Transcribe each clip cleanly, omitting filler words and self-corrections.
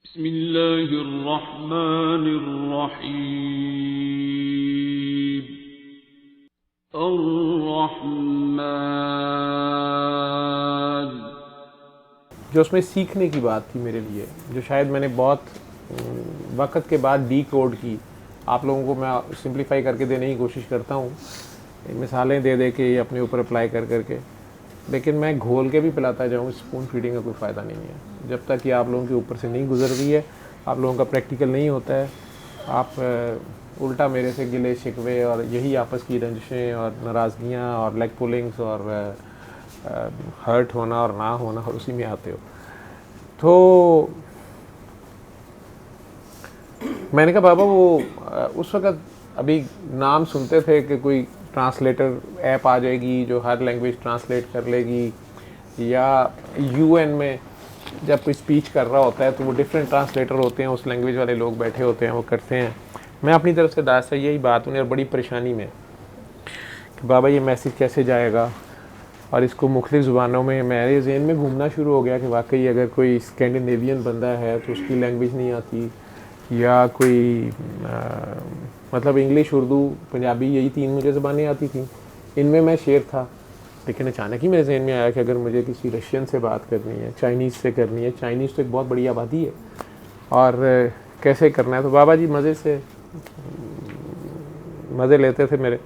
बिस्मिल्लाहिर्रहमानिर्रहीम। अर्रहमान। जो उसमें सीखने की बात थी मेरे लिए, जो शायद मैंने बहुत वक्त के बाद डी कोड की, आप लोगों को मैं सिंप्लीफाई करके देने की कोशिश करता हूँ, मिसालें दे दे के अपने ऊपर अप्लाई कर करके, लेकिन मैं घोल के भी पिलाता जाऊँ, स्पून फीडिंग का कोई फ़ायदा नहीं है। जब तक कि आप लोगों के ऊपर से नहीं गुजर रही है, आप लोगों का प्रैक्टिकल नहीं होता है, आप उल्टा मेरे से गिले शिकवे और यही आपस की रंजिशें और नाराज़गियाँ और लेग पुलिंग्स और हर्ट होना और ना होना, और उसी में आते हो। तो मैंने कहा बाबा वो उस वक़्त अभी नाम सुनते थे कि कोई ट्रांसलेटर ऐप आ जाएगी जो हर लैंग्वेज ट्रांसलेट कर लेगी, या यूएन में जब कोई स्पीच कर रहा होता है तो वो डिफरेंट ट्रांसलेटर होते हैं, उस लैंग्वेज वाले लोग बैठे होते हैं, वो करते हैं। मैं अपनी तरफ से दास्ता यही बात उन्हें बड़ी परेशानी में कि बाबा ये मैसेज कैसे जाएगा, और इसको मुख्तलिफ ज़ुबानों में मेरे ज़हन में घूमना शुरू हो गया कि वाकई अगर कोई स्कैंडिनेवियन बंदा है तो उसकी लैंग्वेज नहीं आती, या कोई मतलब इंग्लिश, उर्दू, पंजाबी, यही 3 मुझे ज़बानें आती थी, इनमें मैं शेर था। लेकिन अचानक ही मेरे जहन में आया कि अगर मुझे किसी रशियन से बात करनी है, चाइनीज़ से करनी है, चाइनीज़ तो एक बहुत बड़ी आबादी है, और कैसे करना है, तो बाबा जी मज़े से मज़े लेते थे मेरे।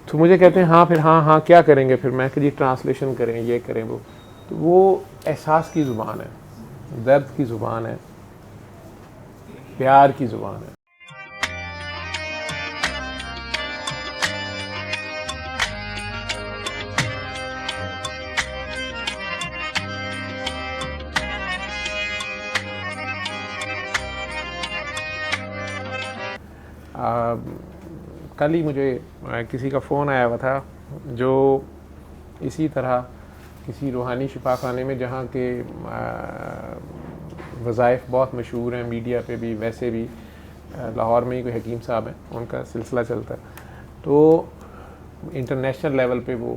तो मुझे कहते हैं हाँ फिर हाँ क्या करेंगे फिर, मैं कि जी ट्रांसलेशन करें, ये करें वो। तो वो एहसास की ज़ुबान है, दर्द की ज़ुबान है, प्यार की ज़ुबान है। कल ही मुझे किसी का फ़ोन आया हुआ था जो इसी तरह किसी रूहानी शिफा खाने में, जहाँ के वज़ाइफ बहुत मशहूर हैं मीडिया पे भी, वैसे भी लाहौर में ही कोई हकीम साहब हैं, उनका सिलसिला चलता है, तो इंटरनेशनल लेवल पे वो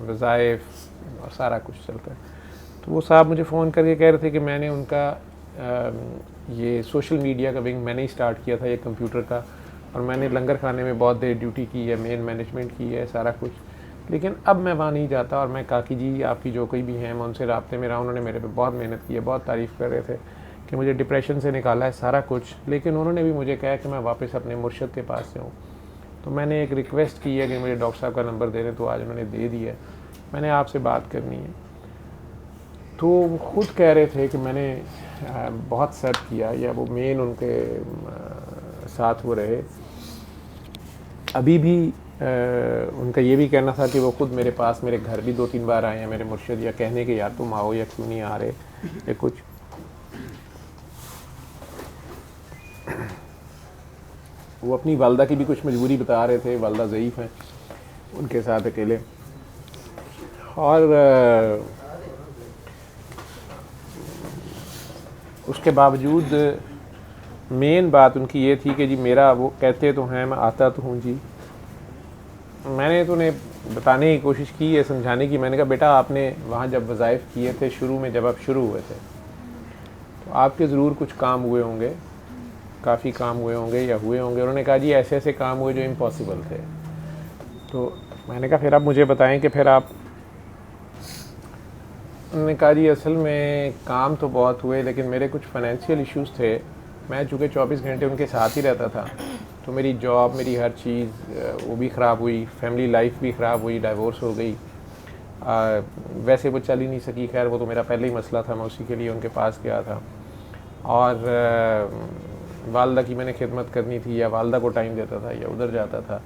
वज़ाइफ और सारा कुछ चलता है। तो वो साहब मुझे फ़ोन करके कह रहे थे कि मैंने उनका ये सोशल मीडिया का विंग मैंने ही स्टार्ट किया था, ये कंप्यूटर का, और मैंने लंगर खाने में बहुत देर ड्यूटी की है, मेन मैनेजमेंट की है, सारा कुछ, लेकिन अब मैं वहाँ नहीं जाता। और मैं काकी जी आपकी जो कोई भी हैं, मैं उनसे राब्ते में रहा, उन्होंने मेरे पे बहुत मेहनत की है, बहुत तारीफ़ कर रहे थे कि मुझे डिप्रेशन से निकाला है, सारा कुछ, लेकिन उन्होंने भी मुझे कहा कि मैं वापस अपने मुर्शद के पास से हूँ। तो मैंने एक रिक्वेस्ट की है कि मुझे डॉक्टर साहब का नंबर दे दें, तो आज उन्होंने दे दिया है, मैंने आपसे बात करनी है। तो वो ख़ुद कह रहे थे कि मैंने बहुत सर्व किया, या वो मेन उनके साथ वो रहे। अभी भी उनका ये भी कहना था कि वो ख़ुद मेरे पास, मेरे घर भी 2-3 बार आए हैं मेरे मुर्शिद, या कहने के यार तुम आओ, या क्यों नहीं आ रहे, या कुछ। वो अपनी वालदा की भी कुछ मजबूरी बता रहे थे, वालदा ज़ईफ़ हैं, उनके साथ अकेले। और उसके बावजूद मेन बात उनकी ये थी कि जी मेरा, वो कहते तो हैं मैं आता तो हूँ जी। मैंने तो उन्हें बताने की कोशिश की है, समझाने की। मैंने कहा बेटा आपने वहाँ जब वज़ाइफ किए थे शुरू में, जब आप शुरू हुए थे, तो आपके ज़रूर कुछ काम हुए होंगे, काफ़ी काम हुए होंगे या हुए होंगे। उन्होंने कहा जी ऐसे ऐसे काम हुए जो इम्पॉसिबल थे। तो मैंने कहा फिर आप मुझे बताएं कि फिर आप, उन्होंने कहा जी असल में काम तो बहुत हुए, लेकिन मेरे कुछ फाइनेंशियल इश्यूज़ थे। मैं चूँकि 24 घंटे उनके साथ ही रहता था, तो मेरी जॉब, मेरी हर चीज़ वो भी ख़राब हुई, फैमिली लाइफ भी ख़राब हुई, डाइवोर्स हो गई। वैसे वो चल ही नहीं सकी, खैर वो तो मेरा पहले ही मसला था, मैं उसी के लिए उनके पास गया था। और वालदा की मैंने खिदमत करनी थी, या वालदा को टाइम देता था, या उधर जाता था।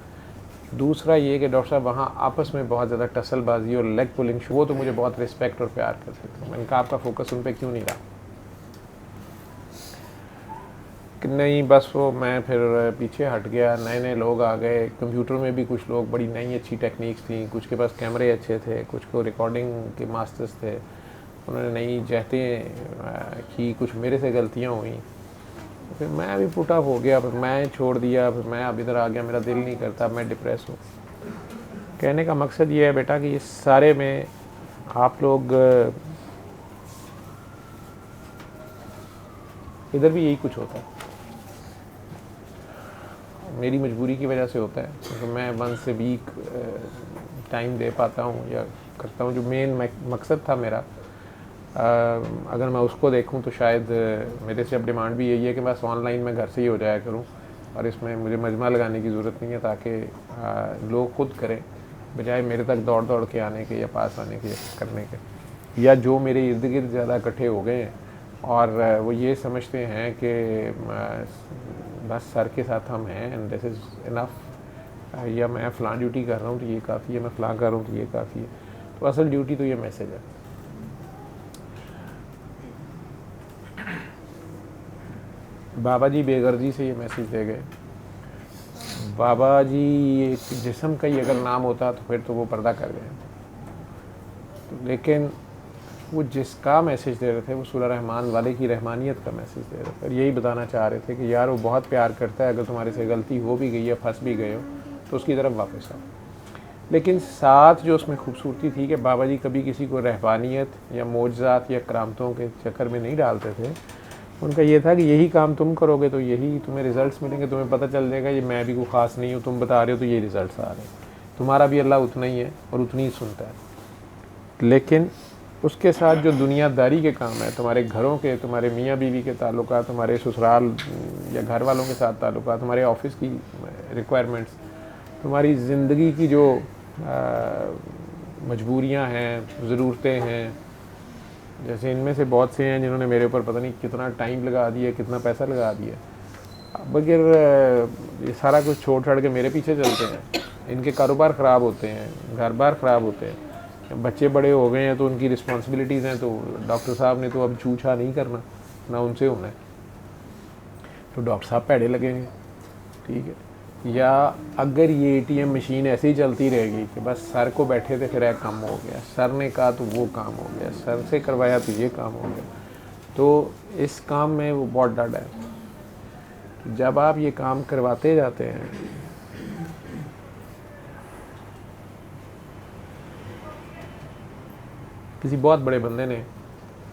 दूसरा ये कि डॉक्टर साहब वहाँ आपस में बहुत ज़्यादा टसलबाजी और लेग पुलिंग, वो तो मुझे बहुत रिस्पेक्ट और प्यार करते थे। मैंने कहा आपका फोकस उन पर क्यों नहीं रहा कि नहीं, बस वो मैं फिर पीछे हट गया। नए नए लोग आ गए, कंप्यूटर में भी कुछ लोग, बड़ी नई अच्छी टेक्निक्स थी, कुछ के पास कैमरे अच्छे थे, कुछ को रिकॉर्डिंग के मास्टर्स थे, उन्होंने नई जहतें की, कुछ मेरे से गलतियाँ हुई। फिर मैं भी पुट अप हो गया, फिर मैं छोड़ दिया, फिर मैं अब इधर आ गया, मेरा दिल नहीं करता, मैं डिप्रेस हूँ। कहने का मकसद ये है बेटा कि इस सारे में आप लोग इधर भी यही कुछ होता है, मेरी मजबूरी की वजह से होता है, क्योंकि तो मैं वंस ए वीक टाइम दे पाता हूँ या करता हूँ। जो मेन मकसद था मेरा, अगर मैं उसको देखूं तो शायद मेरे से अब डिमांड भी यही है कि बस ऑनलाइन मैं घर से ही हो जाया करूं, और इसमें मुझे मजमा लगाने की ज़रूरत नहीं है, ताकि लोग खुद करें बजाय मेरे तक दौड़ दौड़ के आने के या पास आने के करने के। या जो मेरे इर्द गिर्द ज़्यादा इकट्ठे हो गए हैं और वो ये समझते हैं कि बस सर के साथ हम हैं एंड दिस इज़ इनफ, या मैं फ़लाँ ड्यूटी कर रहा हूँ तो ये काफ़ी है, मैं फ़लाँ कर रहा हूँ तो ये काफ़ी है। तो असल ड्यूटी तो ये मैसेज है। बाबा जी बेगर्जी से ये मैसेज दे गए। बाबा जी एक जिस्म का ही अगर नाम होता तो फिर तो वो पर्दा कर गए, तो लेकिन वो जिसका मैसेज दे रहे थे वो सूरह रहमान वाले की रहमानियत का मैसेज दे रहे थे, और यही बताना चाह रहे थे कि यार वो बहुत प्यार करता है, अगर तुम्हारे से गलती हो भी गई है, फंस भी गए हो तो उसकी तरफ वापस आओ। लेकिन साथ जो उसमें खूबसूरती थी कि बाबा जी कभी किसी को रहबानियत या मोजज़ात या करामतों के चक्कर में नहीं डालते थे। उनका ये था कि यही काम तुम करोगे तो यही तुम्हें रिज़ल्ट्स मिलेंगे, तुम्हें पता चल जाएगा ये मैं भी कोई ख़ास नहीं हूँ, तुम बता रहे हो तो ये रिज़ल्ट्स आ रहे हैं, तुम्हारा भी अल्लाह उतना ही है और उतनी ही सुनता है। लेकिन उसके साथ जो दुनियादारी के काम है, तुम्हारे घरों के, तुम्हारे मियाँ बीवी के ताल्लुकात, तुम्हारे ससुराल या घर वालों के साथ ताल्लुकात, तुम्हारे ऑफिस की रिक्वायरमेंट्स, तुम्हारी ज़िंदगी की जो मजबूरियाँ हैं, ज़रूरतें हैं, जैसे इनमें से बहुत से हैं जिन्होंने मेरे ऊपर पता नहीं कितना टाइम लगा दिया, कितना पैसा लगा दिया, अब अगर ये सारा कुछ छोड़ छाड़ के मेरे पीछे चलते हैं, इनके कारोबार ख़राब होते हैं, घर बार ख़राब होते हैं, बच्चे बड़े हो गए हैं तो उनकी रिस्पॉन्सिबिलिटीज़ हैं, तो डॉक्टर साहब ने तो अब छूछा नहीं करना, ना उनसे होना है, तो डॉक्टर साहब पैड़े लगेंगे, ठीक है। या अगर ये एटीएम मशीन ऐसे ही चलती रहेगी कि बस सर को बैठे थे फिर एक काम हो गया, सर ने कहा तो वो काम हो गया, सर से करवाया तो ये काम हो गया, तो इस काम में वो बहुत डर है। जब आप ये काम करवाते जाते हैं, किसी बहुत बड़े बंदे ने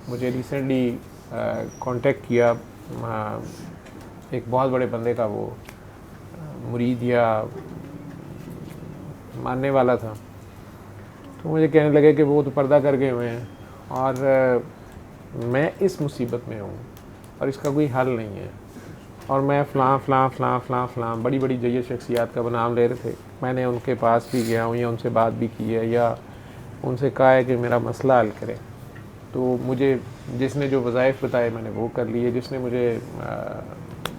मुझे रिसेंटली कांटेक्ट किया, एक बहुत बड़े बंदे का वो मुरीद या मानने वाला था, तो मुझे कहने लगे कि वो तो पर्दा कर गए हुए हैं और मैं इस मुसीबत में हूँ और इसका कोई हल नहीं है, और मैं फ़लाँ बड़ी बड़ी जय्यद शख्सियात का नाम ले रहे थे। मैंने उनके पास भी गया हूँ या उनसे बात भी की है या उनसे कहा है कि मेरा मसला हल करें, तो मुझे जिसने जो वज़ाइफ बताए मैंने वो कर लिए, जिसने मुझे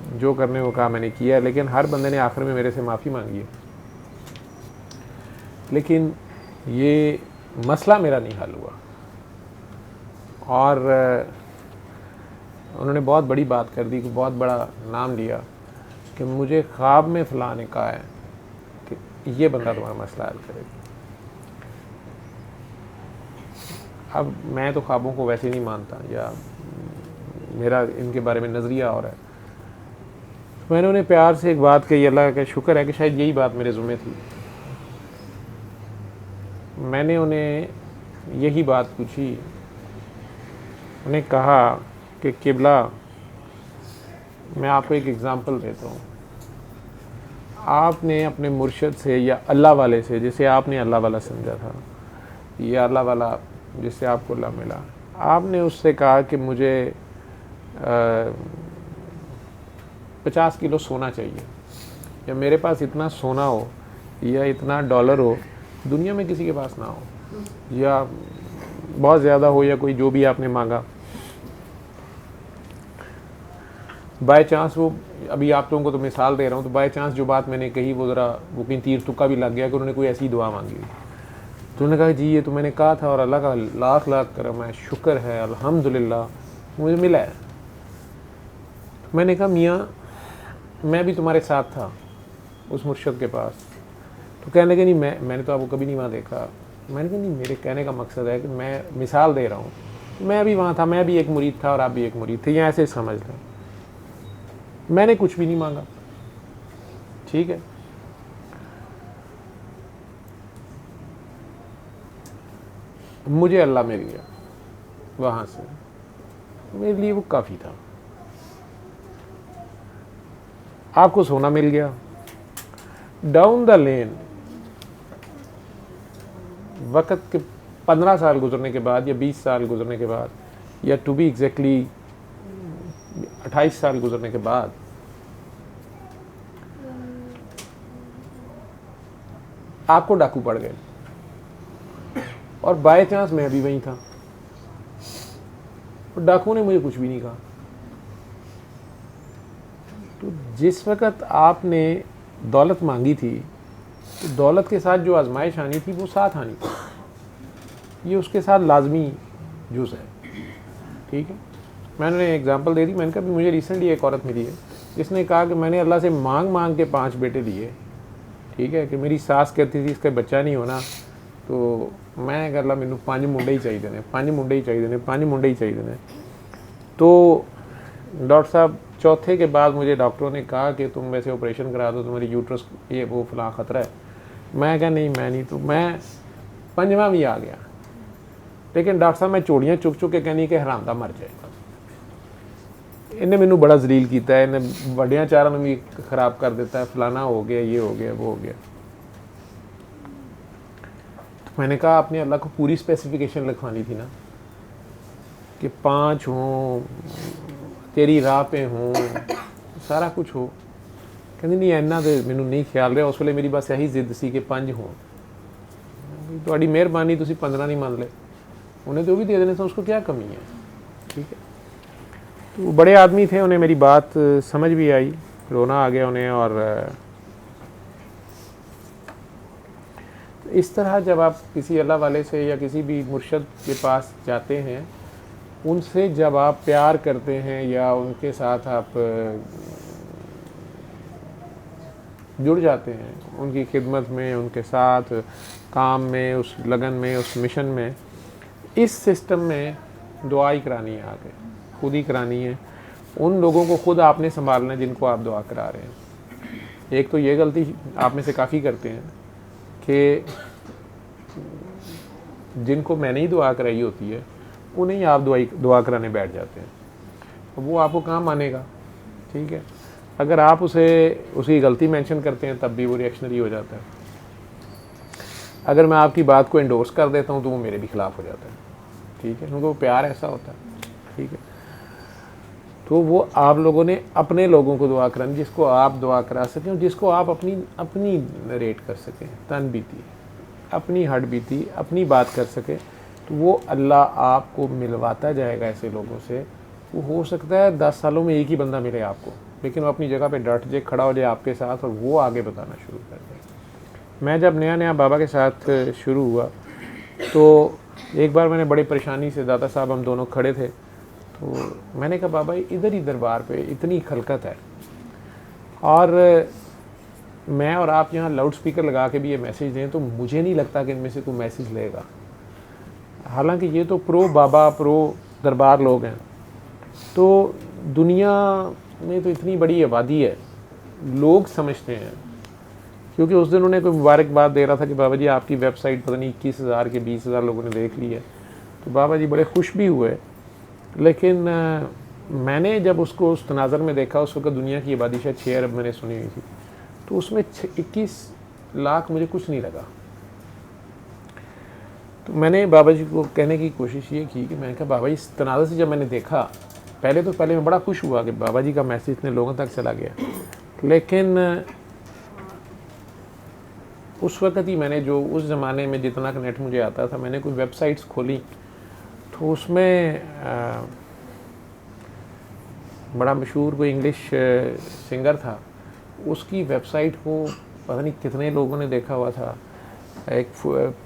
जो करने को कहा मैंने किया, लेकिन हर बंदे ने आखिर में मेरे से माफ़ी मांगी है। लेकिन ये मसला मेरा नहीं हल हुआ, और उन्होंने बहुत बड़ी बात कर दी, बहुत बड़ा नाम लिया कि मुझे ख्वाब में फ़लाँ ने कहा है कि ये बंदा तुम्हारा मसला हल करेगा। अब मैं तो ख्वाबों को वैसे नहीं मानता, या मेरा इनके बारे में नज़रिया और है। मैंने उन्हें प्यार से एक बात कही, अल्लाह का शुक्र है कि शायद यही बात मेरे ज़ुम्मे थी। मैंने उन्हें यही बात पूछी, उन्हें कहा कि किबला, मैं आपको एक एग्ज़ाम्पल देता हूँ, आपने अपने मुर्शद से या अल्लाह वाले से, जिसे आपने अल्लाह वाला समझा था, या अल्लाह वाला जिससे आपको अल्लाह मिला, आपने उससे कहा कि मुझे 50 किलो सोना चाहिए, या मेरे पास इतना सोना हो या इतना डॉलर हो, दुनिया में किसी के पास ना हो, या बहुत ज़्यादा हो, या कोई जो भी आपने मांगा। बाय चांस वो, अभी आप लोगों को तो मिसाल दे रहा हूँ, तो बाय चांस जो बात मैंने कही वो ज़रा वो कहीं तीर तुक्का भी लग गया कि उन्होंने कोई ऐसी दुआ मांगी, तो उन्होंने कहा जी ये तो मैंने कहा था और अल्लाह का लाख लाख करम है, शुक्र है, अल्हम्दुलिल्लाह मुझे मिला है। मैंने कहा मियाँ मैं भी तुम्हारे साथ था उस मुर्शद के पास, तो कहने लगे नहीं मैंने तो आपको कभी नहीं वहाँ देखा। मैंने कहा नहीं, मेरे कहने का मकसद है कि मैं मिसाल दे रहा हूँ, मैं भी वहाँ था, मैं भी एक मुरीद था और आप भी एक मुरीद थे, या ऐसे समझ लें। मैंने कुछ भी नहीं मांगा, ठीक है, मुझे अल्लाह मिल गया वहाँ से, मेरे लिए वो काफ़ी था। आपको सोना मिल गया। डाउन द लेन वक़्त के 15 साल गुजरने के बाद या 20 साल गुजरने के बाद या टू बी एग्जैक्टली 28 साल गुजरने के बाद आपको डाकू पड़ गए और बाय चांस मैं भी वहीं था और डाकू ने मुझे कुछ भी नहीं कहा। तो जिस वक़्त आपने दौलत मांगी थी तो दौलत के साथ जो आजमाइश आनी थी वो साथ आनी थी, ये उसके साथ लाजमी जुज़ है। ठीक है, मैंने एग्जांपल दे दी। मैंने कहा भी मुझे रिसेंटली एक औरत मिली है जिसने कहा कि मैंने अल्लाह से मांग मांग के 5 बेटे लिए। ठीक है, कि मेरी सास कहती थी इसका बच्चा नहीं होना तो मैं कह अल्लाह मैनू 5 मुंडे ही चाहिए ने, 5 मुंडे ही चाहिए ने, 5 मुंडे ही चाहिए ने। तो डॉक्टर साहब चौथे के बाद मुझे डॉक्टरों ने कहा कि तुम वैसे ऑपरेशन करा दो, तुम्हारी यूट्रस ये वो फलां ख़तरा है। मैं कहा नहीं मैं नहीं, तो मैं 5वां भी आ गया। लेकिन डॉक्टर साहब मैं चोड़ियाँ चुक चुक के कहनी कि हराम दा मर जाए। इन्हें मैनू बड़ा जलील किया है, इन्हें वड्डियां चारां नूं भी खराब कर देता है, फलाना हो गया, ये हो गया, वो हो गया। तो मैंने कहा आपने अल्लाह को पूरी स्पेसिफिकेशन लिखवानी थी ना कि 5 हों, तेरी राह पे हों, सारा कुछ हो। कहती नहीं इन्ना तो मैनू नहीं ख्याल रहा। उस वे मेरी बस यही जिद सी कि 5 हों। तुहाडी मेहरबानी तुसीं 15 नहीं मान ले, उन्हें तो भी दे देने से उसको क्या कमी है। ठीक है, तो बड़े आदमी थे, उन्हें मेरी बात समझ भी आई, रोना आ गया उन्हें। और इस तरह जब आप किसी अल्लाह वाले से या किसी भी मुर्शद के पास जाते हैं, उनसे जब आप प्यार करते हैं या उनके साथ आप जुड़ जाते हैं, उनकी खिदमत में, उनके साथ काम में, उस लगन में, उस मिशन में, इस सिस्टम में दुआ ही करानी है, आगे खुद ही करानी है। उन लोगों को खुद आपने संभालना है जिनको आप दुआ करा रहे हैं। एक तो ये गलती आप में से काफ़ी करते हैं कि जिनको मैंने ही दुआ कराई होती है उन्हें ही आप दुआ कराने बैठ जाते हैं, वो आपको कहाँ मानेगा। ठीक है, अगर आप उसे उसकी गलती मेंशन करते हैं तब भी वो रिएक्शनरी हो जाता है। अगर मैं आपकी बात को एंडोर्स कर देता हूँ तो वो मेरे भी खिलाफ हो जाता है। ठीक है, क्योंकि वो प्यार ऐसा होता है। ठीक है, तो वो आप लोगों ने अपने लोगों को दुआ करानी, जिसको आप दुआ करा सकें और जिसको आप अपनी रेट कर सकें, तन बीती, अपनी हड बीती, अपनी बात कर सकें, तो वो अल्लाह आपको मिलवाता जाएगा ऐसे लोगों से। वो हो सकता है 10 सालों में एक ही बंदा मिले आपको, लेकिन वो अपनी जगह पे डट जाए, खड़ा हो जाए आपके साथ और वो आगे बताना शुरू कर दे। मैं जब नया बाबा के साथ शुरू हुआ तो एक बार मैंने बड़ी परेशानी से, दादा साहब हम दोनों खड़े थे, तो मैंने कहा बाबा इधर ही दरबार पे इतनी खलकत है और मैं और आप यहाँ लाउड स्पीकर लगा के भी ये मैसेज दें तो मुझे नहीं लगता कि इनमें से कोई मैसेज लेगा। हालांकि ये तो प्रो बाबा, प्रो दरबार लोग हैं। तो दुनिया में तो इतनी बड़ी आबादी है, लोग समझते हैं। क्योंकि उस दिन उन्हें कोई मुबारकबाद दे रहा था कि बाबा जी आपकी वेबसाइट पता नहीं 21,000 के 20,000 लोगों ने देख ली है, तो बाबा जी बड़े खुश भी हुए। लेकिन मैंने जब उसको उस तनाज़र में देखा, उस वक्त दुनिया की आबादी शायद 6 अरब मैंने सुनी हुई थी, तो उसमें 21 लाख मुझे कुछ नहीं लगा। तो मैंने बाबा जी को कहने की कोशिश ये की कि मैंने कहा बाबा जी इस तनाज़र से जब मैंने देखा, पहले मैं बड़ा खुश हुआ कि बाबा जी का मैसेज इतने लोगों तक चला गया। लेकिन उस वक्त ही मैंने जो उस ज़माने में जितना का नेट मुझे आता था, मैंने कोई वेबसाइट्स खोली तो उसमें बड़ा मशहूर कोई इंग्लिश सिंगर था, उसकी वेबसाइट को पता नहीं कितने लोगों ने देखा हुआ था। एक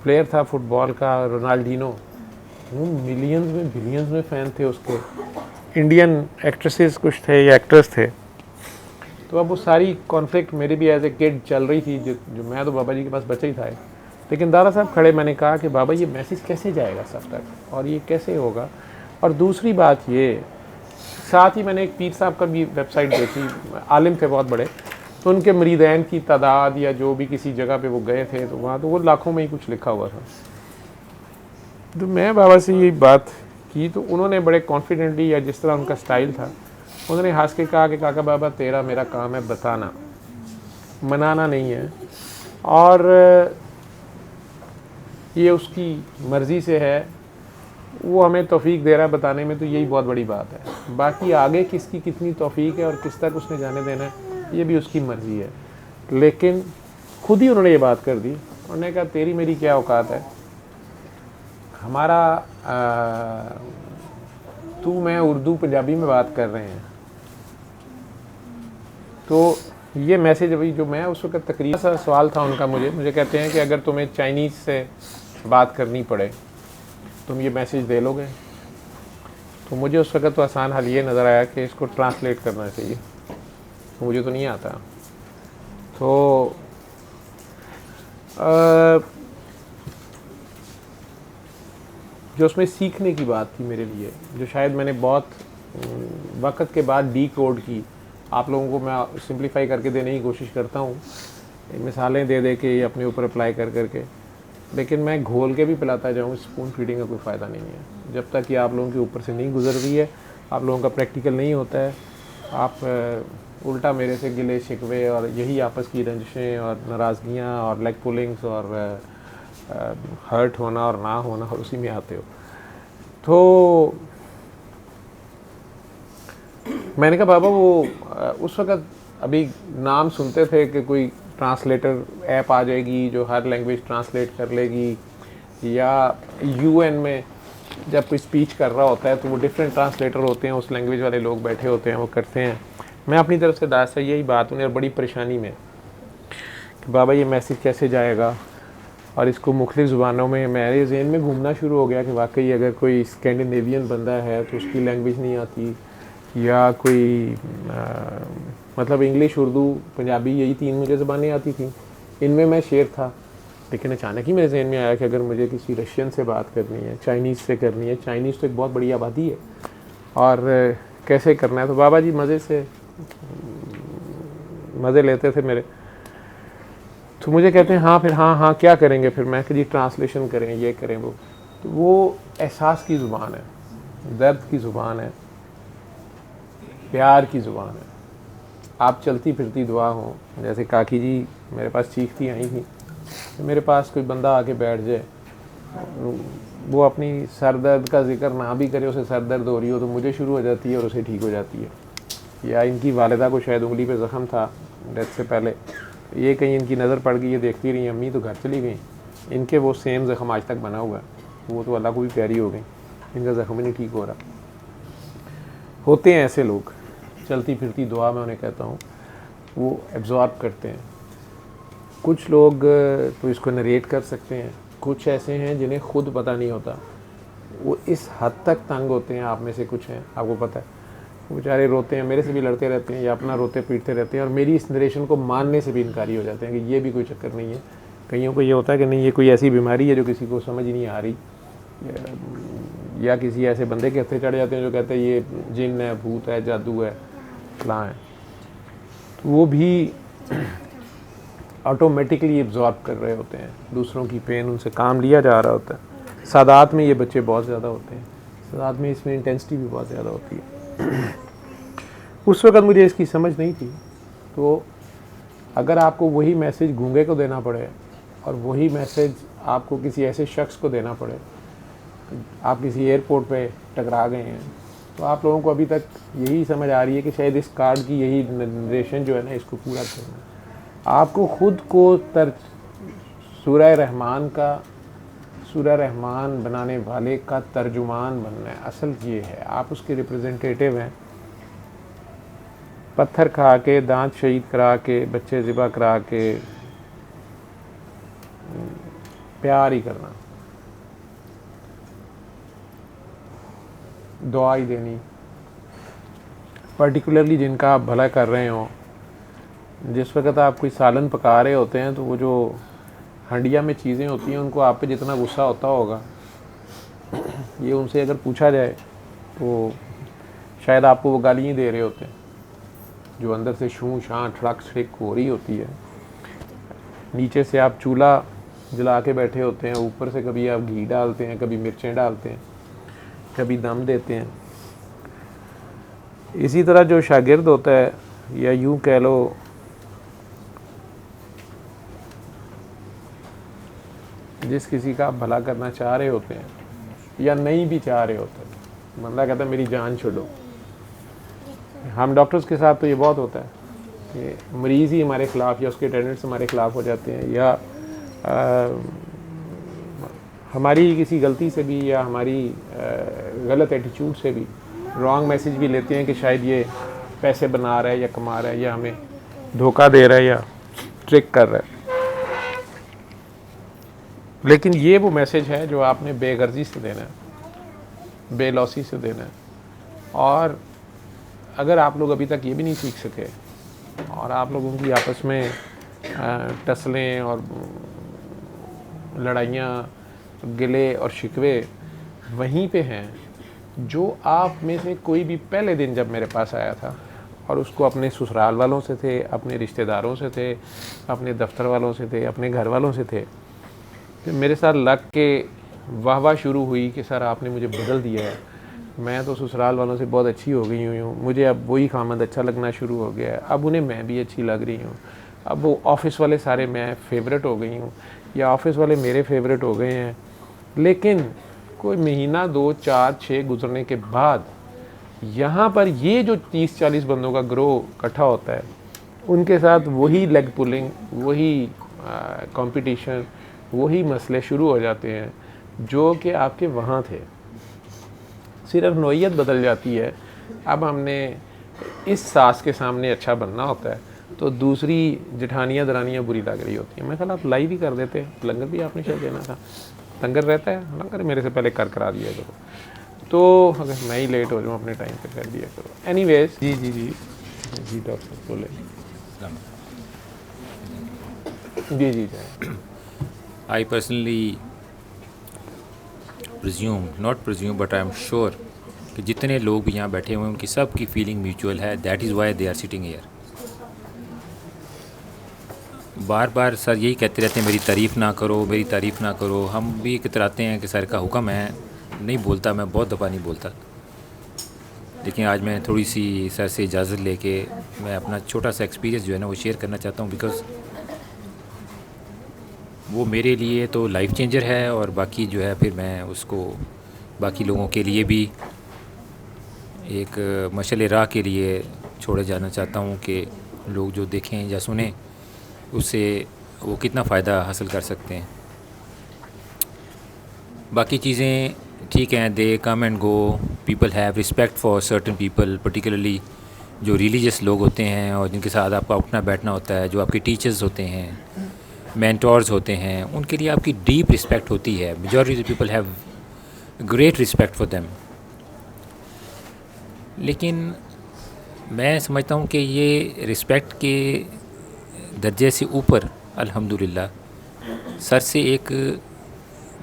प्लेयर था फुटबॉल का, रोनाल्डिनो, वो मिलियंस में बिलियंस में फ़ैन थे उसके। इंडियन एक्ट्रेसेस कुछ थे या एक्ट्रेस थे। तो अब वो सारी कॉन्फ्लिक्ट मेरी भी एज ए किड चल रही थी, जो मैं तो बाबा जी के पास बच्चा ही था। लेकिन दादा साहब खड़े, मैंने कहा कि बाबा ये मैसेज कैसे जाएगा सब तक और ये कैसे होगा। और दूसरी बात ये, साथ ही मैंने एक पीर साहब का भी वेबसाइट देखी, आलिम थे बहुत बड़े, तो उनके मरीदैन की तादाद या जो भी किसी जगह पे वो गए थे तो वहाँ तो वो लाखों में ही कुछ लिखा हुआ था। तो मैं बाबा से ये बात की तो उन्होंने बड़े कॉन्फिडेंटली, या जिस तरह उनका स्टाइल था, उन्होंने हंस के कहा कि काका बाबा तेरा मेरा काम है बताना, मनाना नहीं है, और ये उसकी मर्ज़ी से है, वो हमें तौफीक दे रहा है बताने में, तो यही बहुत बड़ी बात है। बाकी आगे किसकी कितनी तौफीक है और किस तक उसने जाने देना है ये भी उसकी मर्ज़ी है। लेकिन खुद ही उन्होंने ये बात कर दी, उन्होंने कहा तेरी मेरी क्या औकात है, हमारा तू मैं उर्दू पंजाबी में बात कर रहे हैं। तो ये मैसेज अभी जो मैं उस वक्त तकरीबन सा सवाल था उनका, मुझे कहते हैं कि अगर तुम्हें चाइनीज़ से बात करनी पड़े तुम ये मैसेज दे लोगे। तो मुझे उस वक्त तो आसान हल ये नज़र आया कि इसको ट्रांसलेट करना चाहिए, तो मुझे तो नहीं आता। तो जो उसमें सीखने की बात थी मेरे लिए, जो शायद मैंने बहुत वक्त के बाद डी कोड की, आप लोगों को मैं सिंप्लीफाई करके देने की कोशिश करता हूँ, मिसालें दे दे के अपने ऊपर अप्लाई कर करके, लेकिन मैं घोल के भी पिलाता जाऊँ, स्पून फीडिंग का कोई फ़ायदा नहीं है। जब तक कि आप लोगों के ऊपर से नहीं गुजर रही है, आप लोगों का प्रैक्टिकल नहीं होता है, आप उल्टा मेरे से गिले शिकवे और यही आपस की रंजिशें और नाराज़गियाँ और लेग पुलिंग्स और हर्ट होना और ना होना, और उसी में आते हो। तो मैंने कहा बाबा वो उस वक़्त अभी नाम सुनते थे कि कोई ट्रांसलेटर ऐप आ जाएगी जो हर लैंग्वेज ट्रांसलेट कर लेगी, या यूएन में जब कोई स्पीच कर रहा होता है तो वो डिफरेंट ट्रांसलेटर होते हैं, उस लैंग्वेज वाले लोग बैठे होते हैं, वो करते हैं। मैं अपनी तरफ से दास है यही बात उन्हें, और बड़ी परेशानी में कि बाबा ये मैसेज कैसे जाएगा, और इसको मुख्तलिफ़ ज़ुबानों में मेरे ज़हन में घूमना शुरू हो गया कि वाकई अगर कोई स्कैंडिनेवियन बंदा है तो उसकी लैंग्वेज नहीं आती, या कोई मतलब इंग्लिश उर्दू पंजाबी यही 3 मुझे ज़बानें आती थी, इनमें मैं शेर था। लेकिन अचानक ही मेरे जहन में आया कि अगर मुझे किसी रशियन से बात करनी है, चाइनीज़ से करनी है, चाइनीज़ तो एक बहुत बड़ी आबादी है, और कैसे करना है। तो बाबा जी मज़े से मज़े लेते थे मेरे, तो मुझे कहते हैं हाँ फिर हाँ क्या करेंगे फिर। मैं कि जी ट्रांसलेशन करें, ये करें वो। तो वो एहसास की ज़ुबान है, दर्द की ज़ुबान है, प्यार की ज़ुबान है। आप चलती फिरती दुआ हो, जैसे काकी जी मेरे पास चीखती आई थी, तो मेरे पास कोई बंदा आके बैठ जाए, वो अपनी सर दर्द का जिक्र ना भी करे, उसे सर दर्द हो रही हो तो मुझे शुरू हो जाती है और उसे ठीक हो जाती है। या इनकी वालिदा को शायद उंगली पे ज़ख़म था डेथ से पहले, ये कहीं इनकी नज़र पड़ गई, ये देखती रही, अम्मी तो घर चली गई, इनके वो सेम ज़ख़म आज तक बना हुआ है, वो तो अल्लाह को भी प्यारी हो गई, इनका ज़ख़म ही नहीं ठीक हो रहा। होते हैं ऐसे लोग, चलती फिरती दुआ मैं उन्हें कहता हूँ, वो एब्जॉर्ब करते हैं। कुछ लोग तो इसको नरेट कर सकते हैं, कुछ ऐसे हैं जिन्हें खुद पता नहीं होता, वो इस हद तक तंग होते हैं। आप में से कुछ हैं, आपको पता है, वो बेचारे रोते हैं, मेरे से भी लड़ते रहते हैं या अपना रोते पीटते रहते हैं, और मेरी इस नरेशन को मानने से भी इनकारी हो जाते हैं कि ये भी कोई चक्कर नहीं है। कईयों को ये होता है कि नहीं, ये कोई ऐसी बीमारी है जो किसी को समझ नहीं आ रही, या किसी ऐसे बंदे के हत्थे चढ़ जाते हैं जो कहते हैं ये जिन है, भूत है, जादू है, फलां है। तो वो भी ऑटोमेटिकली एब्जॉर्ब कर रहे होते हैं, दूसरों की पेन उनसे काम लिया जा रहा होता है। सादात में ये बच्चे बहुत ज़्यादा होते हैं, सादात में इसमें इंटेंसिटी भी बहुत ज़्यादा होती है। उस वक़्त मुझे इसकी समझ नहीं थी। तो अगर आपको वही मैसेज गूंगे को देना पड़े और वही मैसेज आपको किसी ऐसे शख्स को देना पड़े, आप किसी एयरपोर्ट पे टकरा गए हैं, तो आप लोगों को अभी तक यही समझ आ रही है कि शायद इस कार्ड की यही नरेशन जो है ना, इसको पूरा करना है। आपको खुद को सूरह रहमान बनाने वाले का तर्जुमान बनना है। असल ये है, आप उसके रिप्रेजेंटेटिव हैं। पत्थर खा के, दांत शहीद करा के, बच्चे ज़िबा करा के, प्यार ही करना, दुआ ही देनी। पर्टिकुलरली जिनका आप भला कर रहे हो, जिस वक्त आप कोई सालन पका रहे होते हैं तो वो जो हंडिया में चीज़ें होती हैं उनको आप पे जितना गुस्सा होता होगा, ये उनसे अगर पूछा जाए तो शायद आपको वो गालियाँ दे रहे होते हैं जो अंदर से शूं शां ठड़क छड़क हो रही होती है। नीचे से आप चूल्हा जला के बैठे होते हैं, ऊपर से कभी आप घी डालते हैं, कभी मिर्चें डालते हैं, कभी दम देते हैं, इसी तरह जो शागिर्द होता है, या यूं कह लो जिस किसी का आप भला करना चाह रहे होते हैं या नहीं भी चाह रहे होते हैं, बंदा कहता है मेरी जान छोड़ो। हम डॉक्टर्स के साथ तो ये बहुत होता है कि मरीज़ ही हमारे ख़िलाफ़ या उसके अटेंडेंट्स हमारे ख़िलाफ़ हो जाते हैं, या हमारी किसी गलती से भी या हमारी गलत एटीट्यूड से भी रॉन्ग मैसेज भी लेते हैं कि शायद ये पैसे बना रहा है या कमा रहा है या हमें धोखा दे रहा है या ट्रिक कर रहा है। लेकिन ये वो मैसेज है जो आपने बेगर्जी से देना है, बेलौसी से देना है। और अगर आप लोग अभी तक ये भी नहीं सीख सके और आप लोगों की आपस में टसलें और लड़ाइयाँ, गिले और शिकवे वहीं पे हैं, जो आप में से कोई भी पहले दिन जब मेरे पास आया था और उसको अपने ससुराल वालों से थे, अपने रिश्तेदारों से थे, अपने दफ्तर वालों से थे, अपने घर वालों से थे, फिर मेरे साथ लग के वाह शुरू हुई कि सर आपने मुझे बदल दिया है, मैं तो ससुराल वालों से बहुत अच्छी हो गई हूँ, मुझे अब वही खामद अच्छा लगना शुरू हो गया है, अब उन्हें मैं भी अच्छी लग रही हूँ, अब वो ऑफ़िस वाले सारे मैं फेवरेट हो गई हूँ या ऑफ़िस वाले मेरे फेवरेट हो गए हैं। लेकिन कोई महीना 2, 4, 6 गुजरने के बाद यहाँ पर ये जो 30-40 बंदों का ग्रोह इकट्ठा होता है, उनके साथ वही लेग पुलिंग, वही कंपटीशन, वही मसले शुरू हो जाते हैं जो कि आपके वहाँ थे। सिर्फ नौइयत बदल जाती है। अब हमने इस सास के सामने अच्छा बनना होता है तो दूसरी जेठानियाँ दरानियाँ बुरी लग रही होती हैं। मैं कहा आप लाइव ही कर देते, लंगर भी आपने शायद देना था, लंगर रहता है, लंगर मेरे से पहले करा दिया करो, तो अगर मैं ही लेट हो जाऊँ अपने टाइम पे कर दिया करो। एनीवेज जी जी जी जी डॉक्टर साहब बोले जी जी जी। I personally presume, not presume, but I am sure कि जितने लोग भी यहाँ बैठे हुए हैं उनकी सब की फीलिंग म्यूचुअल है। That is why they are sitting here. बार बार सर यही कहते रहते हैं मेरी तारीफ़ ना करो, मेरी तारीफ़ ना करो। हम भी कतराते हैं कि सर का हुक्म है, नहीं बोलता, मैं बहुत दफ़ा नहीं बोलता, लेकिन आज मैं थोड़ी सी सर से इजाज़त लेके मैं अपना छोटा सा एक्सपीरियंस जो है ना वो शेयर करना चाहता हूँ, बिकॉज़ वो मेरे लिए तो लाइफ चेंजर है और बाकी जो है फिर मैं उसको बाकी लोगों के लिए भी एक मशाल राह के लिए छोड़े जाना चाहता हूँ कि लोग जो देखें या सुने उससे वो कितना फ़ायदा हासिल कर सकते हैं। बाकी चीज़ें ठीक हैं, they come and go, people have respect for certain people, particularly जो रिलीजियस लोग होते हैं और जिनके साथ आपका उठना बैठना होता है, जो आपके टीचर्स होते हैं, मेंटोर्स होते हैं, उनके लिए आपकी डीप रिस्पेक्ट होती है। Majority people have great respect for them. लेकिन मैं समझता हूँ कि ये रिस्पेक्ट के दर्जे से ऊपर अल्हम्दुलिल्लाह सर से एक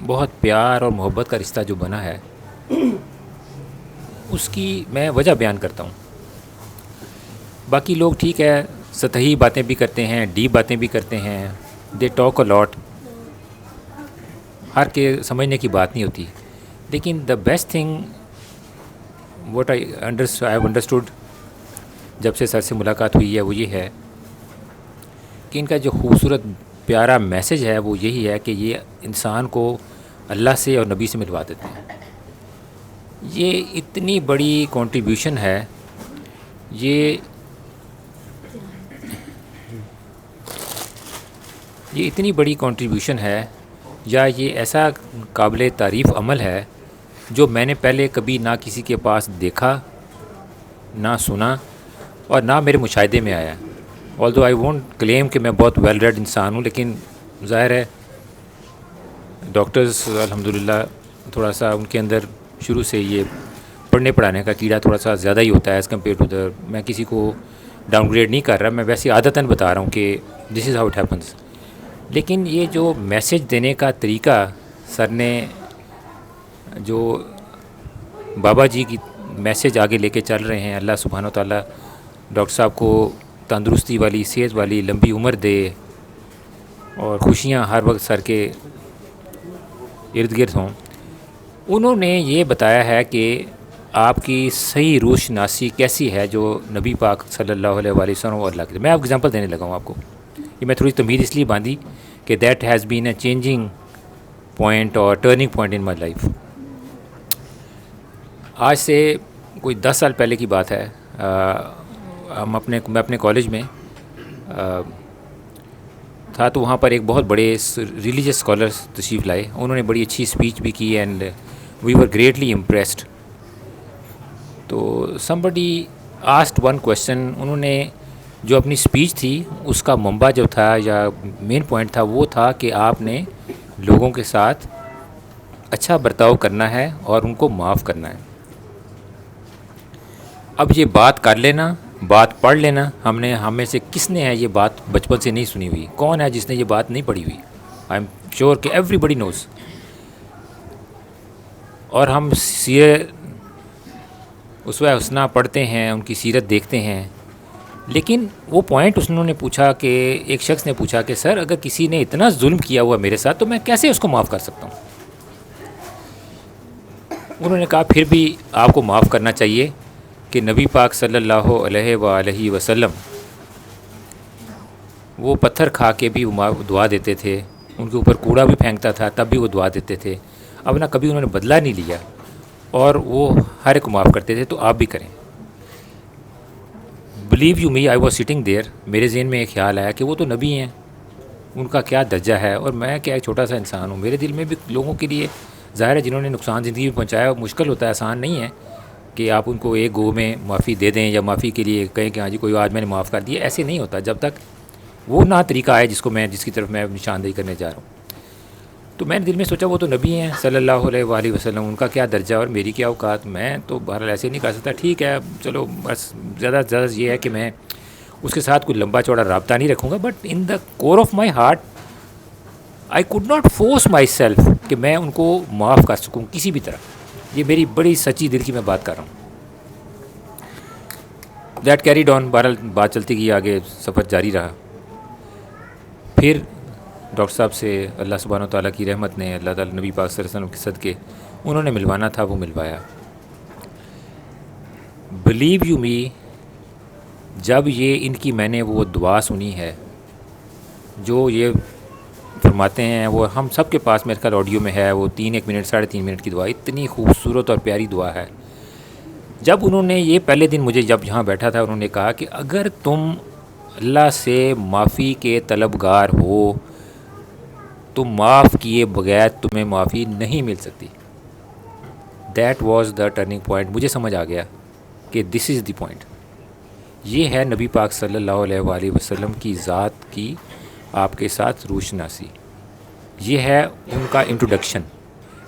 बहुत प्यार और मोहब्बत का रिश्ता जो बना है, उसकी मैं वजह बयान करता हूँ। बाकी लोग ठीक है सतही बातें भी करते हैं, डीप बातें भी करते हैं, दे टॉक अ लॉट, हर के समझने की बात नहीं होती। लेकिन the best thing what I have understood जब से सर से मुलाकात हुई है वो ये है कि इनका जो खूबसूरत प्यारा मैसेज है वो यही है कि ये इंसान को अल्लाह से और नबी से मिलवा देते हैं। ये इतनी बड़ी कंट्रीब्यूशन है, ये इतनी बड़ी कंट्रीब्यूशन है, या ये ऐसा काबिल तारीफ़ अमल है जो मैंने पहले कभी ना किसी के पास देखा, ना सुना और ना मेरे मुशाहिदे में आया। ऑल्दो आई वोंट क्लेम कि मैं बहुत वेल रेड इंसान हूँ, लेकिन ज़ाहिर है डॉक्टर्स अल्हम्दुलिल्लाह थोड़ा सा उनके अंदर शुरू से ये पढ़ने पढ़ाने का कीड़ा थोड़ा सा ज़्यादा ही होता है एज़ कम्पेयर टू द। मैं किसी को डाउनग्रेड नहीं कर रहा, मैं वैसे आदतन बता रहा हूँ कि this is how it happens. लेकिन ये जो मैसेज देने का तरीका सर ने जो बाबा जी की मैसेज आगे लेके चल रहे हैं, अल्लाह सुब्हानो तआला डॉक्टर साहब को तंदुरुस्ती वाली, सेहत वाली लंबी उम्र दे और खुशियाँ हर वक्त सर के इर्द गिर्द हों। उन्होंने ये बताया है कि आपकी सही रूशनासी कैसी है जो नबी पाक सल्लल्लाहु अलैहि वसल्लम और अल्लाह के। मैं आपको एग्जांपल देने लगा हूँ आपको। ये मैं थोड़ी तमीज़ इसलिए बांधी कि that has been a changing point और turning point in my life. आज से कोई 10 साल पहले की बात है। मैं अपने कॉलेज में था, तो वहाँ पर एक बहुत बड़े रिलीजियस स्कॉलर्स तशरीफ़ लाए। उन्होंने बड़ी अच्छी स्पीच भी की and we were greatly impressed. तो समबडी आस्क्ड वन क्वेश्चन। उन्होंने जो अपनी स्पीच थी उसका मंबा जो था या मेन पॉइंट था वो था कि आपने लोगों के साथ अच्छा बर्ताव करना है और उनको माफ़ करना है। अब ये बात कर लेना, बात पढ़ लेना, हमें से किसने है ये बात बचपन से नहीं सुनी हुई? कौन है जिसने ये बात नहीं पढ़ी हुई? आई एम श्योर कि एवरीबडी नोज़। और हम सीरत उसवा हुस्ना पढ़ते हैं, उनकी सीरत देखते हैं, लेकिन वो पॉइंट उन्होंने पूछा कि एक शख्स ने पूछा कि सर अगर किसी ने इतना जुल्म किया हुआ मेरे साथ तो मैं कैसे उसको माफ़ कर सकता हूँ? उन्होंने कहा फिर भी आपको माफ़ करना चाहिए कि नबी पाक सल्लल्लाहु अलैहि वसल्लम वो पत्थर खा के भी दुआ देते थे, उनके ऊपर कूड़ा भी फेंकता था तब भी वो दुआ देते थे। अब ना कभी उन्होंने बदला नहीं लिया और वो हर एक को माफ़ करते थे, तो आप भी करें। Believe you me, I was sitting there. मेरे जहन में एक ख्याल आया कि वो तो नबी हैं, उनका क्या दर्जा है और मैं क्या एक छोटा सा इंसान हूँ। मेरे दिल में भी लोगों के लिए ज़ाहिर है जिन्होंने नुकसान ज़िंदगी में पहुँचाया मुश्किल होता है, आसान नहीं है कि आप उनको एक गो में माफ़ी दे दें या माफ़ी के लिए कहें कि हाँ जी कोई आज मैंने माफ़ कर दिया। ऐसे नहीं होता जब तक वो ना तरीका आए जिसकी तरफ मैं निशानदेही करने जा रहा हूँ। तो मैंने दिल में सोचा वो तो नबी हैं सल्लल्लाहु अलैहि वसल्लम, उनका क्या दर्जा और मेरी क्या औकात, मैं तो बहरहाल ऐसे नहीं कर सकता। ठीक है चलो, बस ज़्यादा से ज़्यादा ये है कि मैं उसके साथ कोई लंबा चौड़ा रब्ता नहीं रखूँगा, but in the core of my heart I could not force my self कि मैं उनको माफ़ कर सकूँ किसी भी तरह। ये मेरी बड़ी सच्ची दिल की मैं बात कर रहा हूँ। दैट कैरीड ऑन, बहरहाल बात चलती गई, आगे सफ़र जारी रहा। फिर डॉक्टर साहब से अल्लाह सुब्हानो तआला की रहमत ने, अल्लाह ताला नबी पाक सल्लल्लाहु अलैहि वसल्लम के सदके उन्होंने मिलवाना था, वो मिलवाया। बिलीव यू मी, जब ये इनकी मैंने वो दुआ सुनी है जो ये फरमाते हैं, वो हम सब के पास मेरे ख्याल ऑडियो में है, वो 1 मिनट 3.5 मिनट की दुआ, इतनी खूबसूरत और प्यारी दुआ है। जब उन्होंने ये पहले दिन मुझे जब यहाँ बैठा था उन्होंने कहा कि अगर तुम अल्लाह से माफ़ी के तलबगार हो तो माफ़ किए बगैर तुम्हें माफ़ी नहीं मिल सकती। That was the turning point. मुझे समझ आ गया कि दिस इज़ द पॉइंट। ये है नबी पाक सल्लल्लाहु अलैहि वसल्लम की ज़ात की आपके साथ रूशनासी, ये है उनका इंट्रोडक्शन,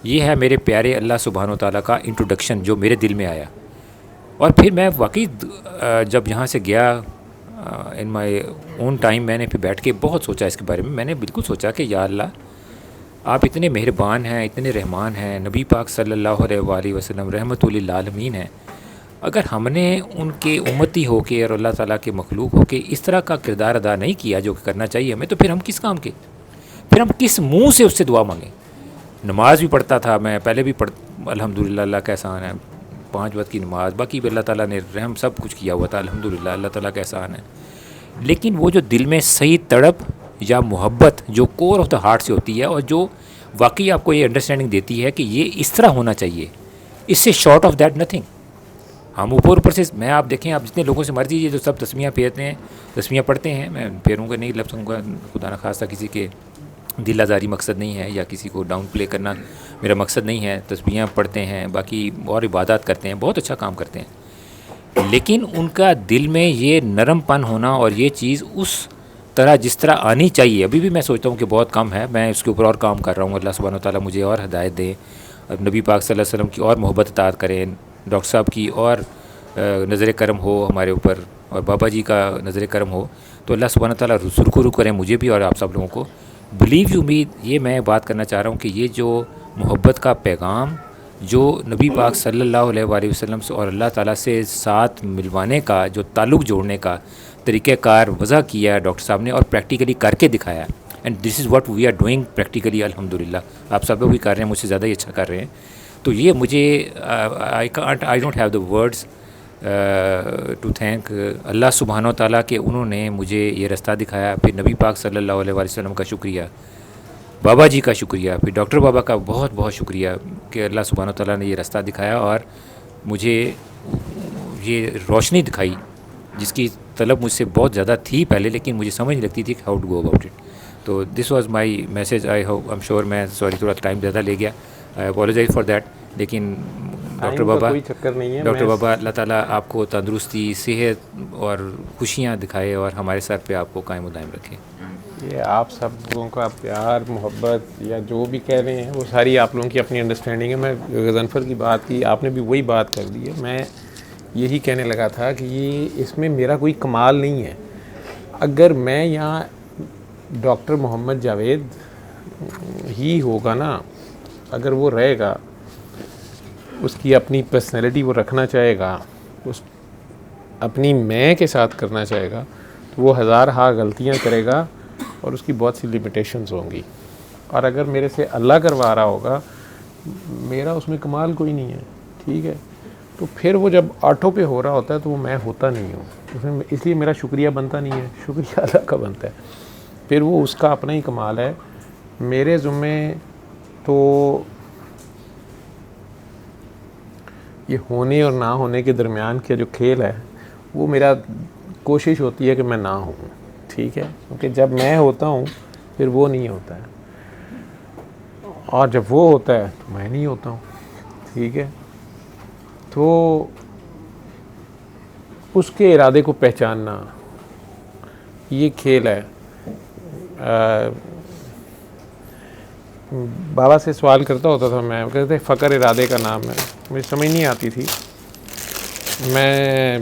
ये है मेरे प्यारे अल्लाह सुब्हानो तआला का इंट्रोडक्शन जो मेरे दिल में आया। और फिर मैं वाकई जब यहाँ से गया इन माई ओन टाइम, मैंने फिर बैठ के बहुत सोचा इसके बारे में। मैंने बिल्कुल सोचा कि या अल्लाह आप इतने मेहरबान हैं, इतने रहमान हैं, नबी पाक सल्लल्लाहु अलैहि वसल्लम रहमतुल लिल आलमीन हैं। अगर हमने उनके उम्मती होके और अल्लाह ताला के मखलूक होके इस तरह का किरदार अदा नहीं किया जो कि करना चाहिए हमें, तो फिर हम किस काम के, फिर हम किस मुंह से उससे दुआ मांगें। नमाज भी पढ़ता था मैं, पहले भी अल्हम्दुलिल्लाह, अल्लाह का एहसान है, 5 वक्त की नमाज, बाकी भी अल्लाह ताला ने रहम सब कुछ किया हुआ था, अल्हम्दुलिल्लाह अल्लाह ताला का एहसान है। लेकिन वो जो दिल में सही तड़प या मोहब्बत जो कोर ऑफ द हार्ट से होती है और जो वाकई आपको ये अंडरस्टैंडिंग देती है कि ये इस तरह होना चाहिए, इससे शॉर्ट ऑफ दैट नथिंग। हम ऊपर से, मैं आप देखें, आप जितने लोगों से मर्जी ये जो सब तस्मियाँ फेरते हैं, तस्मियाँ पढ़ते हैं, मैं फेरूँगा नहीं, लफ्ज़ कहूँगा, खुदा न खास्ता किसी के दिल आज़ारी मकसद नहीं है या किसी को डाउन प्ले करना मेरा मकसद नहीं है। तस्बीहां पढ़ते हैं, बाकी और इबादत करते हैं, बहुत अच्छा काम करते हैं, लेकिन उनका दिल में ये नरमपन होना और ये चीज़ उस तरह जिस तरह आनी चाहिए, अभी भी मैं सोचता हूँ कि बहुत कम है। मैं इसके ऊपर और काम कर रहा हूँ। अल्लाह सुब्हानो तआला मुझे और हिदायत दे, नबी पाक सल्लल्लाहु अलैहि वसल्लम की और मोहब्बत अता करें, डॉक्टर साहब की और नज़र करम हो हमारे ऊपर, और बाबा जी का नज़र करम हो, तो अल्लाह सुब्हानो तआला सुरखुरु करें मुझे भी और आप सब लोगों को। बिलीव यू मी, ये मैं बात करना चाह रहा हूँ कि ये जो मोहब्बत का पैगाम जो नबी पाक सल्लल्लाहु अलैहि वसल्लम से और अल्लाह ताला से साथ मिलवाने का, जो ताल्लुक़ जोड़ने का तरीक़ाकार वज़ा किया है डॉक्टर साहब ने और प्रैक्टिकली करके दिखाया, and this is what we are doing practically अल्हम्दुलिल्लाह। आप सब लोग भी कर रहे हैं, मुझसे ज़्यादा ही अच्छा कर रहे हैं। तो ये मुझे I don't have the words to thank Allah सुब्हानो ताला के उन्होंने मुझे ये रास्ता दिखाया। फिर नबी पाक सल्लल्लाहु अलैहि वसल्लम का शुक्रिया, बाबा जी का शुक्रिया, फिर डॉक्टर बाबा का बहुत बहुत शुक्रिया कि अल्लाह सुब्हानो ताला ने ये रास्ता दिखाया और मुझे ये रोशनी दिखाई जिसकी तलब मुझसे बहुत ज़्यादा थी पहले, लेकिन मुझे समझ नहीं लगती थी कि how to go about it. तो this was my message. I hope, I am sure, मैं सॉरी थोड़ा टाइम ज़्यादा ले गया, आई अपोलोजाइज़ फॉर दैट। लेकिन डॉक्टर बाबा, कोई चक्कर नहीं है। डॉक्टर बाबा, अल्लाह ताला आपको तंदुरुस्ती, सेहत और खुशियाँ दिखाए और हमारे सर पे आपको कायम दायम रखे। ये आप सब लोगों का प्यार, मोहब्बत या जो भी कह रहे हैं वो सारी आप लोगों की अपनी अंडरस्टैंडिंग है। मैं गज़नफ़र की बात की, आपने भी वही बात कर दी है। मैं यही कहने लगा था कि ये इसमें मेरा कोई कमाल नहीं है। अगर मैं यहाँ डॉक्टर मोहम्मद जावेद ही होगा ना, अगर वो रहेगा, उसकी अपनी पर्सनैलिटी वो रखना चाहेगा, उस अपनी मैं के साथ करना चाहेगा, तो वो हज़ार हाँ गलतियाँ करेगा और उसकी बहुत सी लिमिटेशंस होंगी। और अगर मेरे से अल्लाह करवा रहा होगा, मेरा उसमें कमाल कोई नहीं है, ठीक है। तो फिर वो जब ऑटो पे हो रहा होता है तो वो मैं होता नहीं हूँ, उसमें इसलिए मेरा शुक्रिया बनता नहीं है, शुक्रिया अल्लाह का बनता है। फिर वो उसका अपना ही कमाल है। मेरे ज़ुम्मे तो ये होने और ना होने के दरमियान का जो खेल है, वो मेरा कोशिश होती है कि मैं ना हूँ, ठीक है, क्योंकि जब मैं होता हूँ फिर वो नहीं होता है, और जब वो होता है तो मैं नहीं होता हूँ, ठीक है। तो उसके इरादे को पहचानना ये खेल है। बाबा से सवाल करता होता था मैं, कहते फ़कर इरादे का नाम है, मुझे समझ नहीं आती थी। मैं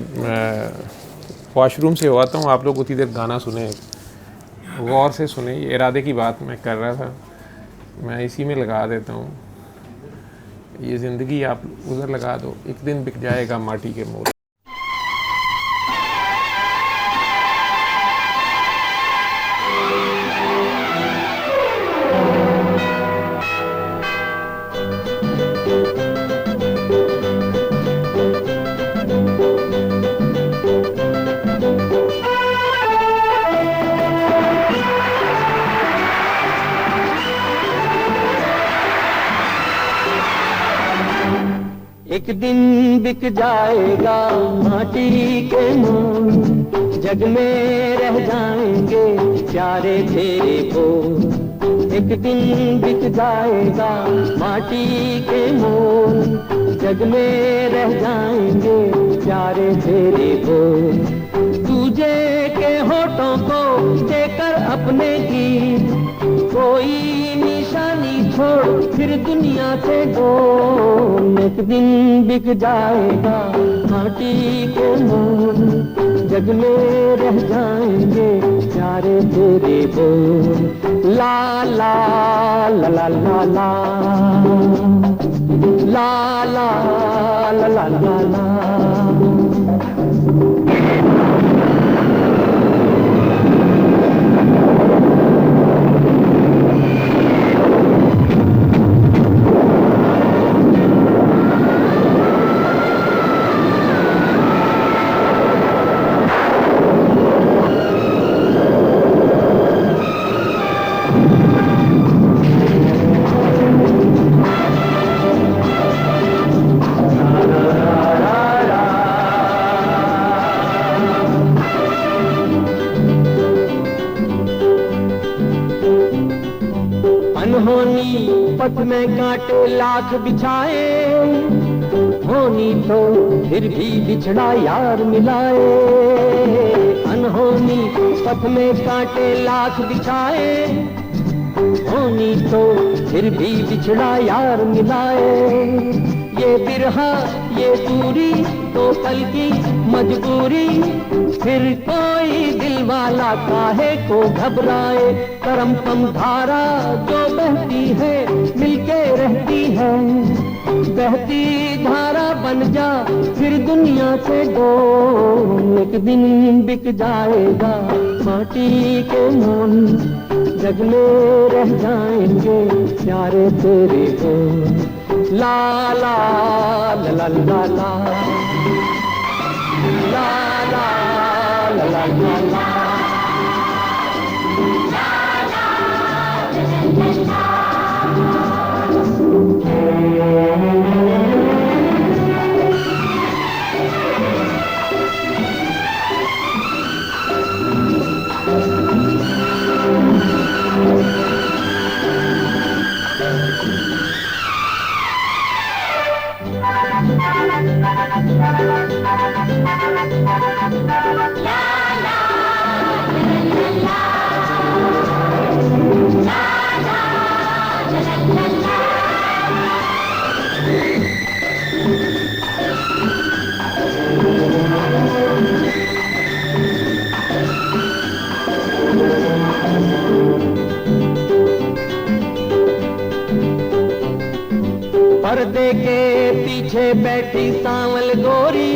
वॉशरूम से हुआ हूँ, आप लोग उतनी देर गाना सुने, गौर से सुने, ये इरादे की बात मैं कर रहा था, मैं इसी में लगा देता हूँ। ये ज़िंदगी आप उधर लगा दो, एक दिन बिक जाएगा माटी के मोल। एक दिन बिक जाएगा माटी के मोल, जग में रह जाएंगे प्यारे तेरे बोल। एक दिन बिक जाएगा माटी के मोल, जग में रह जाएंगे प्यारे तेरे बोल। तुझे के होठों को देकर अपने गीत, कोई निशानी छोड़ फिर दुनिया से डोल। एक दिन बिक जाएगा माटी के मोल, जग में रह जाएंगे प्यारे तेरे बोल। ला ला ला ला ला ला ला ला ला ला ला ला। अनहोनी पथ में कांटे लाख बिछाए, होनी तो फिर भी बिछड़ा यार मिलाए। अनहोनी पथ में कांटे लाख बिछाए, होनी तो फिर भी बिछड़ा यार मिलाए। ये बिरहा ये दूरी तो पल की मजबूरी, फिर कोई दिल वाला काहे को घबराए। करम कम धारा जो बहती है मिलके रहती है, बहती धारा बन जा फिर दुनिया से डोल। एक दिन बिक जाएगा माटी के मोल, जग में रह जाएंगे प्यारे तेरे बोल। ला ला ला ला ला ला ला ला ला ला ला। पर्दे के पीछे बैठी सांवल गोरी,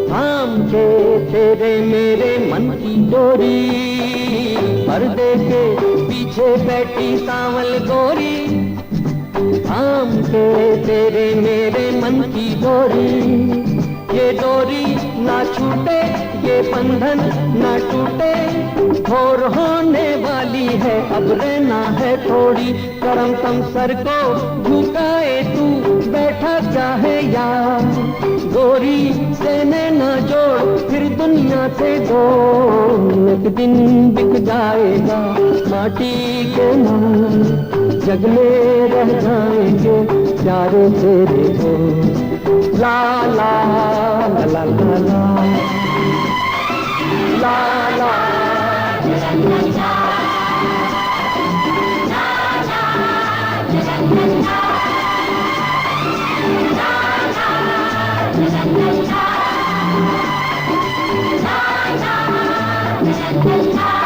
थाम के तेरे मेरे मन की डोरी। पर्दे के पीछे बैठी सांवल गोरी, थाम के तेरे मेरे मन की डोरी। ये डोरी ना छूटे, ये बंधन ना टूटे, घोर होने वाली है अब रहना है थोड़ी। करम तम सर को झुकाए तू बैठा चाहे यार, गोरी से न जोड़ फिर दुनिया से दो। एक दिन बिक जाएगा माटी के नाम, जग में रह जाएंगे प्यारे तेरे को। ला ला ला ला ला ला ला ला La